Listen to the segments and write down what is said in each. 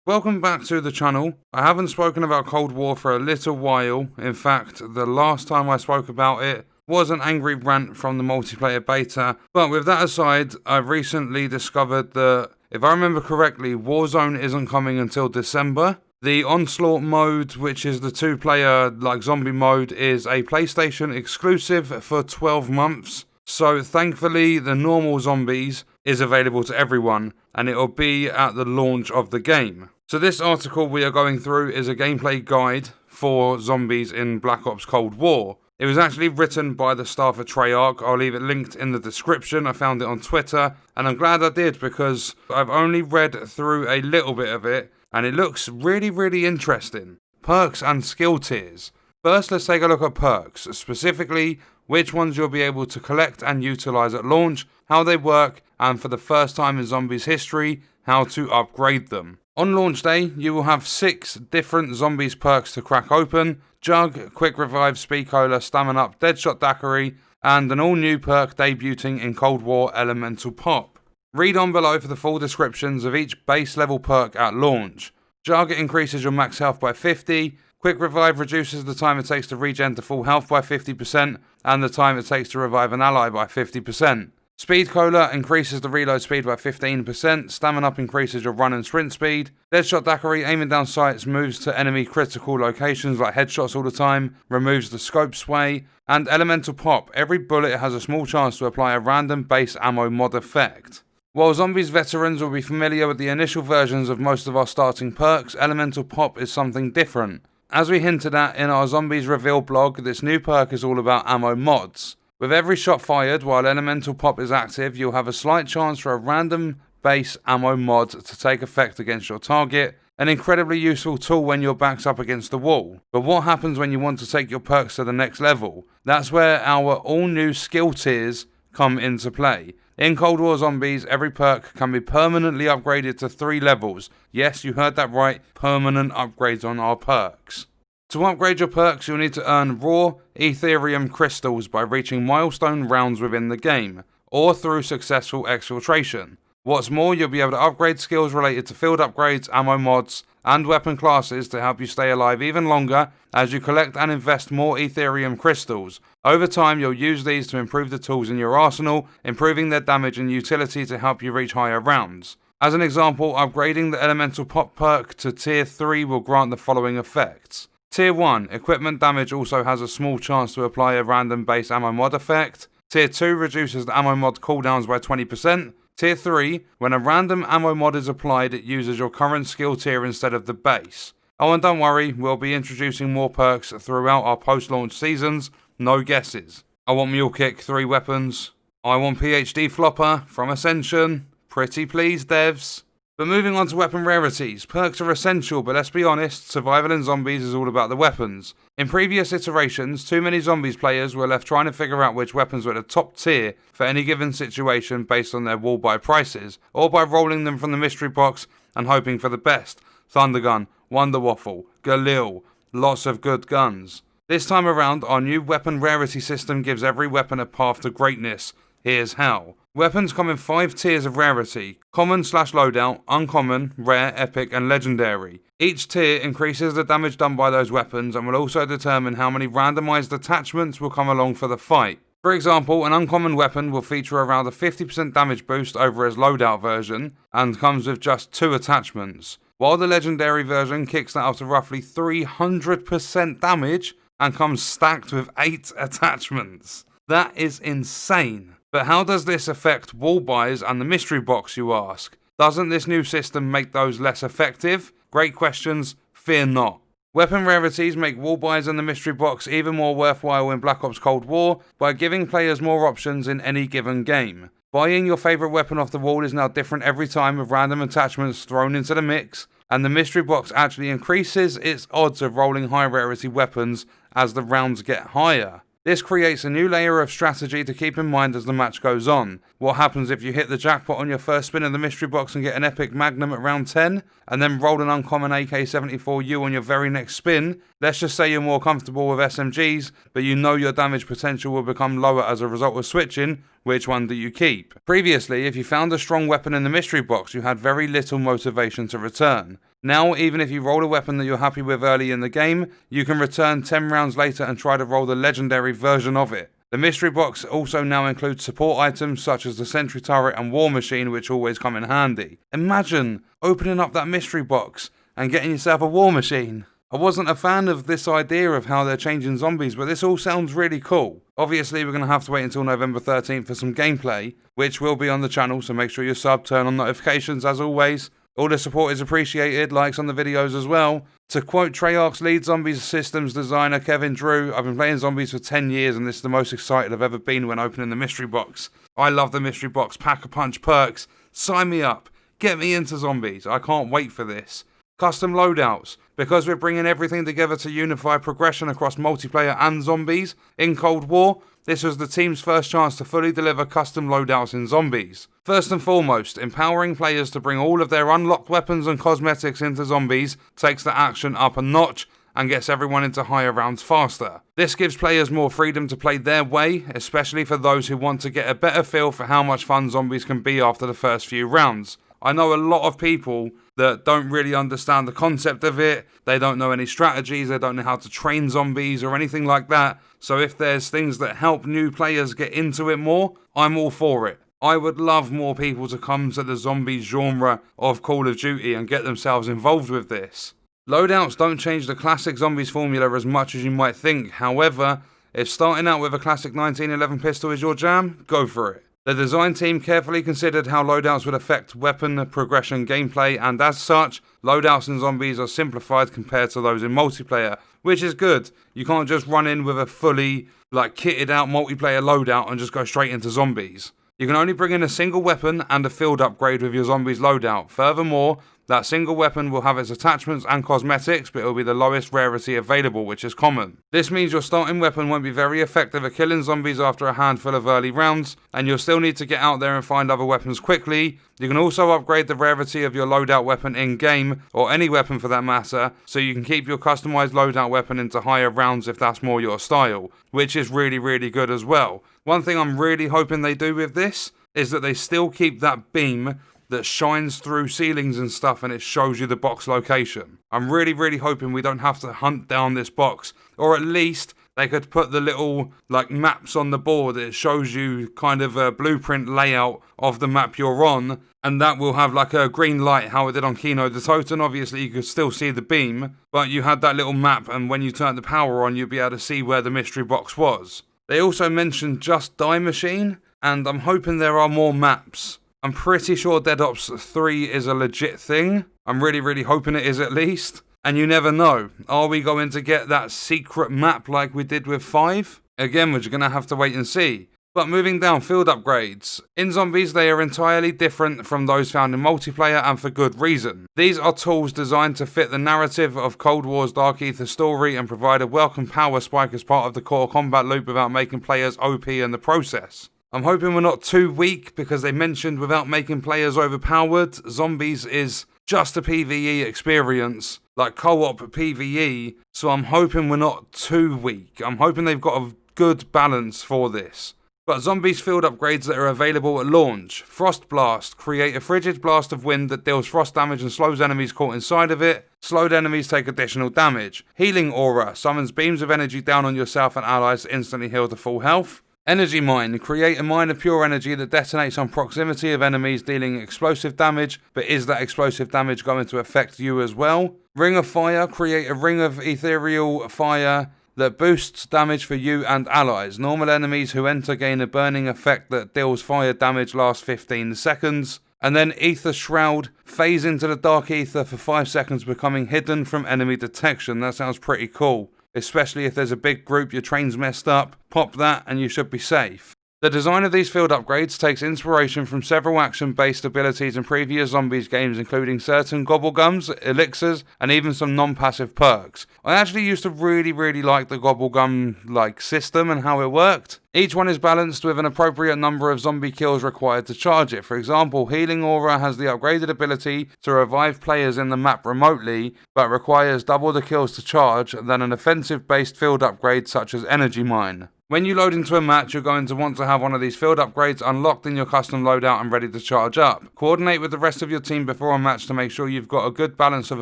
Welcome back to the channel. I haven't spoken about Cold War for a little while. In fact, the last time I spoke about it was an angry rant from the multiplayer beta. But with that aside, I've recently discovered that, if I remember correctly, Warzone isn't coming until December. The Onslaught mode, which is the two-player zombie mode, is a PlayStation exclusive for 12 months. So thankfully, the normal zombies is available to everyone, and it'll be at the launch of the game. So this article we are going through is a gameplay guide for zombies in Black Ops Cold War. It was actually written by the staff at Treyarch. I'll leave it linked in the description. I found it on Twitter, and I'm glad I did because I've only read through a little bit of it, and it looks really interesting. Perks and skill tiers. First, let's take a look at perks, specifically which ones you'll be able to collect and utilize at launch, how they work, and for the first time in Zombies history, how to upgrade them. On launch day, you will have 6 different Zombies perks to crack open: Jug, Quick Revive, Speed Cola, Stamina Up, Deadshot Daiquiri, and an all-new perk debuting in Cold War, Elemental Pop. Read on below for the full descriptions of each base level perk at launch. Jug increases your max health by 50, Quick Revive reduces the time it takes to regen to full health by 50%, and the time it takes to revive an ally by 50%. Speed Cola increases the reload speed by 15%, Stamina Up increases your run and sprint speed, Deadshot Daiquiri aiming down sights moves to enemy critical locations like headshots all the time, removes the scope sway, and Elemental Pop, every bullet has a small chance to apply a random base ammo mod effect. While Zombies veterans will be familiar with the initial versions of most of our starting perks, Elemental Pop is something different. As we hinted at in our Zombies reveal blog, this new perk is all about ammo mods. With every shot fired while Elemental Pop is active, you'll have a slight chance for a random base ammo mod to take effect against your target, an incredibly useful tool when your back's up against the wall. But what happens when you want to take your perks to the next level? That's where our all new skill tiers come into play. In Cold War Zombies, every perk can be permanently upgraded to 3 levels. Yes, you heard that right, permanent upgrades on our perks. To upgrade your perks, you'll need to earn raw Ethereum crystals by reaching milestone rounds within the game, or through successful exfiltration. What's more, you'll be able to upgrade skills related to field upgrades, ammo mods, and weapon classes to help you stay alive even longer as you collect and invest more Ethereum crystals. Over time, you'll use these to improve the tools in your arsenal, improving their damage and utility to help you reach higher rounds. As an example, upgrading the Elemental Pop perk to Tier 3 will grant the following effects. Tier 1, equipment damage also has a small chance to apply a random base ammo mod effect. Tier 2 reduces the ammo mod cooldowns by 20%. Tier 3, when a random ammo mod is applied, it uses your current skill tier instead of the base. Oh, and don't worry, we'll be introducing more perks throughout our post-launch seasons, no guesses. I want Mule Kick 3 weapons. I want PhD Flopper from Ascension. Pretty please, devs. But moving on to weapon rarities, perks are essential, but let's be honest, survival in Zombies is all about the weapons. In previous iterations, too many Zombies players were left trying to figure out which weapons were at the top tier for any given situation based on their wall buy prices, or by rolling them from the mystery box and hoping for the best. Thundergun, Wonder Waffle, Galil, lots of good guns. This time around, our new weapon rarity system gives every weapon a path to greatness. Here's how. Weapons come in 5 tiers of rarity: common/loadout, uncommon, rare, epic, and legendary. Each tier increases the damage done by those weapons and will also determine how many randomized attachments will come along for the fight. For example, an uncommon weapon will feature around a 50% damage boost over its loadout version and comes with just 2 attachments, while the legendary version kicks that up to roughly 300% damage and comes stacked with 8 attachments. That is insane. But how does this affect wall buys and the mystery box, you ask? Doesn't this new system make those less effective? Great questions, fear not. Weapon rarities make wall buys and the mystery box even more worthwhile in Black Ops Cold War by giving players more options in any given game. Buying your favourite weapon off the wall is now different every time, with random attachments thrown into the mix, and the mystery box actually increases its odds of rolling high rarity weapons as the rounds get higher. This creates a new layer of strategy to keep in mind as the match goes on. What happens if you hit the jackpot on your first spin of the mystery box and get an epic magnum at round 10, and then roll an uncommon AK-74U on your very next spin? Let's just say you're more comfortable with SMGs, but you know your damage potential will become lower as a result of switching. which one do you keep? Previously, if you found a strong weapon in the mystery box, you had very little motivation to return. Now, even if you roll a weapon that you're happy with early in the game, you can return 10 rounds later and try to roll the legendary version of it. The mystery box also now includes support items such as the sentry turret and war machine, which always come in handy. Imagine opening up that mystery box and getting yourself a war machine. I wasn't a fan of this idea of how they're changing zombies, but this all sounds really cool. Obviously, we're going to have to wait until November 13th for some gameplay, which will be on the channel, so make sure you're subbed, turn on notifications as always. All the support is appreciated, likes on the videos as well. To quote Treyarch's lead zombies systems designer Kevin Drew, I've been playing zombies for 10 years and this is the most excited I've ever been when opening the mystery box. I love the mystery box pack-a-punch perks. Sign me up. Get me into zombies. I can't wait for this. Custom loadouts. Because we're bringing everything together to unify progression across multiplayer and zombies in Cold War, this was the team's first chance to fully deliver custom loadouts in zombies. First and foremost, empowering players to bring all of their unlocked weapons and cosmetics into zombies takes the action up a notch and gets everyone into higher rounds faster. This gives players more freedom to play their way, especially for those who want to get a better feel for how much fun zombies can be after the first few rounds. I know a lot of people that don't really understand the concept of it, they don't know any strategies, they don't know how to train zombies or anything like that, so if there's things that help new players get into it more, I'm all for it. I would love more people to come to the zombie genre of Call of Duty and get themselves involved with this. Loadouts don't change the classic zombies formula as much as you might think, however, if starting out with a classic 1911 pistol is your jam, go for it. The design team carefully considered how loadouts would affect weapon progression gameplay, and as such, loadouts in zombies are simplified compared to those in multiplayer, which is good. You can't just run in with a fully kitted out multiplayer loadout and just go straight into zombies. You can only bring in a single weapon and a field upgrade with your zombies loadout. Furthermore, that single weapon will have its attachments and cosmetics, but it will be the lowest rarity available, which is common. This means your starting weapon won't be very effective at killing zombies after a handful of early rounds, and you'll still need to get out there and find other weapons quickly. You can also upgrade the rarity of your loadout weapon in-game, or any weapon for that matter, so you can keep your customized loadout weapon into higher rounds if that's more your style, which is really, really good as well. One thing I'm really hoping they do with this is that they still keep that beam that shines through ceilings and stuff and it shows you the box location. I'm really, really hoping we don't have to hunt down this box, or at least they could put the little maps on the board that shows you kind of a blueprint layout of the map you're on, and that will have a green light, how it did on Kino the Toten. Obviously you could still see the beam, but you had that little map, and when you turned the power on you'd be able to see where the mystery box was. They also mentioned Just Die Machine, and I'm hoping there are more maps. I'm pretty sure Dead Ops 3 is a legit thing. I'm really, really hoping it is at least. And you never know. Are we going to get that secret map like we did with 5? Again, we're going to have to wait and see. But moving down, field upgrades. In zombies, they are entirely different from those found in multiplayer, and for good reason. These are tools designed to fit the narrative of Cold War's Dark Ether story and provide a welcome power spike as part of the core combat loop without making players OP in the process. I'm hoping we're not too weak, because they mentioned without making players overpowered. Zombies is just a PvE experience, co-op PvE, so I'm hoping we're not too weak. I'm hoping they've got a good balance for this. But zombies field upgrades that are available at launch. Frost Blast. Create a frigid blast of wind that deals frost damage and slows enemies caught inside of it. Slowed enemies take additional damage. Healing Aura. Summons beams of energy down on yourself and allies to instantly heal to full health. Energy Mine. Create a mine of pure energy that detonates on proximity of enemies, dealing explosive damage, but is that explosive damage going to affect you as well? Ring of Fire. Create a ring of ethereal fire that boosts damage for you and allies. Normal enemies who enter gain a burning effect that deals fire damage, lasts 15 seconds. And then Ether Shroud. Phase into the Dark Ether for 5 seconds, becoming hidden from enemy detection. That sounds pretty cool. Especially if there's a big group, your train's messed up, pop that and you should be safe. The design of these field upgrades takes inspiration from several action-based abilities in previous zombies games, including certain gobblegums, elixirs, and even some non-passive perks. I actually used to really, really like the gobblegum system and how it worked. Each one is balanced with an appropriate number of zombie kills required to charge it. For example, Healing Aura has the upgraded ability to revive players in the map remotely, but requires double the kills to charge than an offensive-based field upgrade such as Energy Mine. When you load into a match, you're going to want to have one of these field upgrades unlocked in your custom loadout and ready to charge up. Coordinate with the rest of your team before a match to make sure you've got a good balance of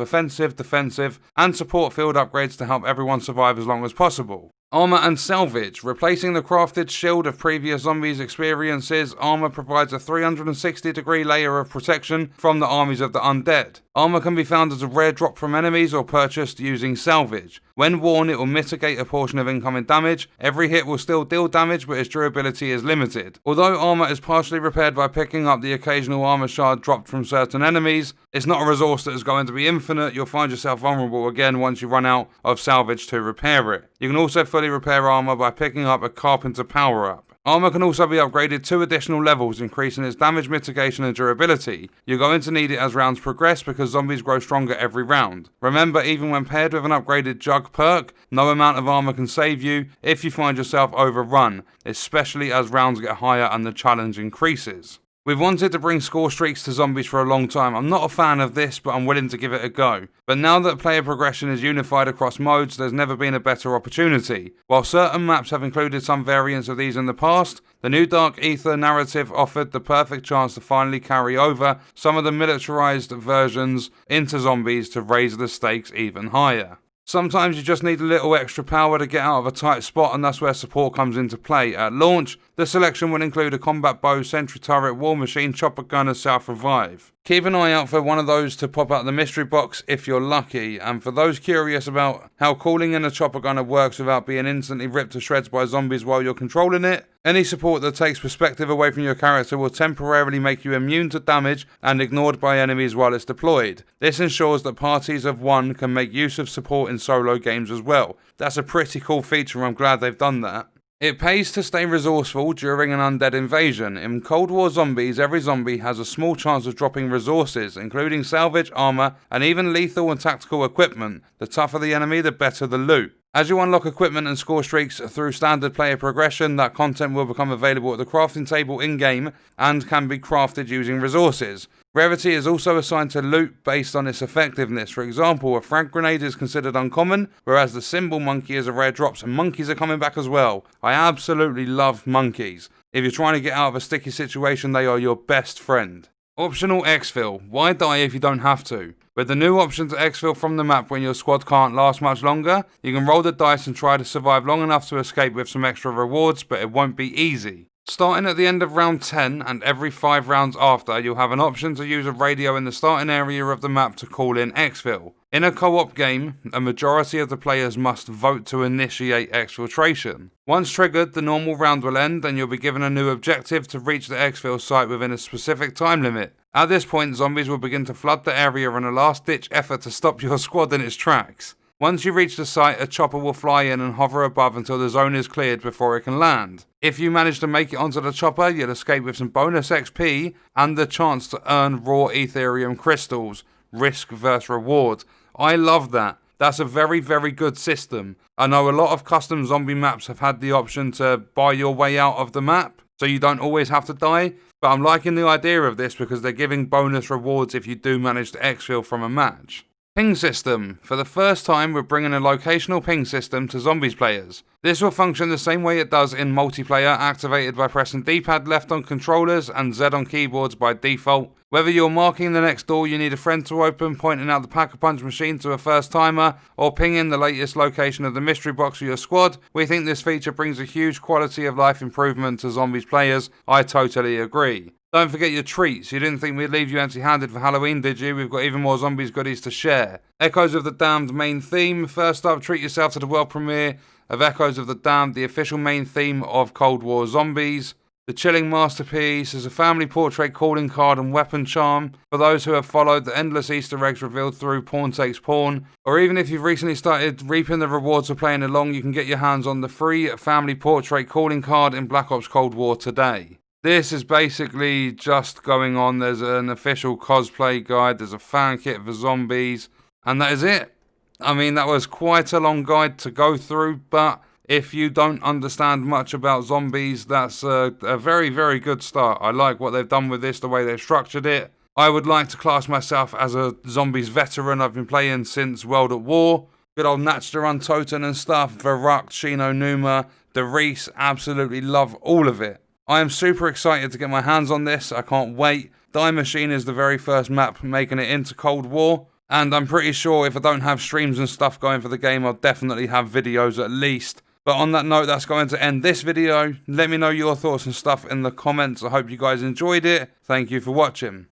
offensive, defensive, and support field upgrades to help everyone survive as long as possible. Armor and Salvage. Replacing the crafted shield of previous zombies' experiences, armor provides a 360-degree layer of protection from the armies of the undead. Armor can be found as a rare drop from enemies or purchased using Salvage. When worn, it will mitigate a portion of incoming damage. Every hit will still deal damage, but its durability is limited. Although armor is partially repaired by picking up the occasional armor shard dropped from certain enemies, it's not a resource that is going to be infinite. You'll find yourself vulnerable again once you run out of salvage to repair it. You can also fully repair armor by picking up a carpenter power-up. Armor can also be upgraded 2 additional levels, increasing its damage mitigation and durability. You're going to need it as rounds progress because zombies grow stronger every round. Remember, even when paired with an upgraded jug perk, no amount of armor can save you if you find yourself overrun, especially as rounds get higher and the challenge increases. We've wanted to bring Scorestreaks to zombies for a long time. I'm not a fan of this, but I'm willing to give it a go. But now that player progression is unified across modes, there's never been a better opportunity. While certain maps have included some variants of these in the past, the new Dark Ether narrative offered the perfect chance to finally carry over some of the militarized versions into zombies to raise the stakes even higher. Sometimes you just need a little extra power to get out of a tight spot, and that's where support comes into play. At launch, the selection will include a combat bow, sentry turret, war machine, chopper gun and self-revive. Keep an eye out for one of those to pop out the mystery box if you're lucky, and for those curious about how calling in a chopper gunner works without being instantly ripped to shreds by zombies while you're controlling it, any support that takes perspective away from your character will temporarily make you immune to damage and ignored by enemies while it's deployed. This ensures that parties of one can make use of support in solo games as well. That's a pretty cool feature, and I'm glad they've done that. It pays to stay resourceful during an undead invasion. In Cold War Zombies, every zombie has a small chance of dropping resources, including salvage, armor, and even lethal and tactical equipment. The tougher the enemy, the better the loot. As you unlock equipment and score streaks through standard player progression, that content will become available at the crafting table in-game and can be crafted using resources. Rarity is also assigned to loot based on its effectiveness. For example, a frag grenade is considered uncommon, whereas the symbol monkey is a rare drop, and monkeys are coming back as well. I absolutely love monkeys. If you're trying to get out of a sticky situation, they are your best friend. Optional Exfil. Why die if you don't have to? With the new option to exfil from the map when your squad can't last much longer, you can roll the dice and try to survive long enough to escape with some extra rewards, but it won't be easy. Starting at the end of round 10 and every 5 rounds after, you'll have an option to use a radio in the starting area of the map to call in exfil. In a co-op game, a majority of the players must vote to initiate exfiltration. Once triggered, the normal round will end and you'll be given a new objective to reach the exfil site within a specific time limit. At this point, zombies will begin to flood the area in a last-ditch effort to stop your squad in its tracks. Once you reach the site, a chopper will fly in and hover above until the zone is cleared before it can land. If you manage to make it onto the chopper, you'll escape with some bonus XP and the chance to earn raw Ethereum crystals. Risk versus reward. I love that. That's a very, very good system. I know a lot of custom zombie maps have had the option to buy your way out of the map, so you don't always have to die, but I'm liking the idea of this because they're giving bonus rewards if you do manage to exfil from a match. Ping system. For the first time, we're bringing a locational ping system to zombies players. This will function the same way it does in multiplayer, activated by pressing D-pad left on controllers and Z on keyboards by default. Whether you're marking the next door you need a friend to open, pointing out the Pack-a-Punch machine to a first timer, or pinging the latest location of the mystery box for your squad, we think this feature brings a huge quality of life improvement to zombies players. I totally agree. Don't forget your treats. You didn't think we'd leave you empty-handed for Halloween, did you? We've got even more zombies goodies to share. Echoes of the Damned main theme. First up, treat yourself to the world premiere of Echoes of the Damned, the official main theme of Cold War Zombies. The chilling masterpiece is a family portrait calling card and weapon charm for those who have followed the endless Easter eggs revealed through Pawn Takes Pawn, or even if you've recently started reaping the rewards of playing along, you can get your hands on the free family portrait calling card in Black Ops Cold War today. This is basically just going on. There's an official cosplay guide, there's a fan kit for zombies, and that is it. I mean, that was quite a long guide to go through, but if you don't understand much about zombies, that's a very, very good start. I like what they've done with this, the way they've structured it. I would like to class myself as a zombies veteran. I've been playing since World at War. Good old Natchterun Toten and stuff, Varuk, Shino Numa, Darice, absolutely love all of it. I am super excited to get my hands on this, I can't wait. Maschine is the very first map making it into Cold War, and I'm pretty sure if I don't have streams and stuff going for the game, I'll definitely have videos at least. But on that note, that's going to end this video. Let me know your thoughts and stuff in the comments. I hope you guys enjoyed it. Thank you for watching.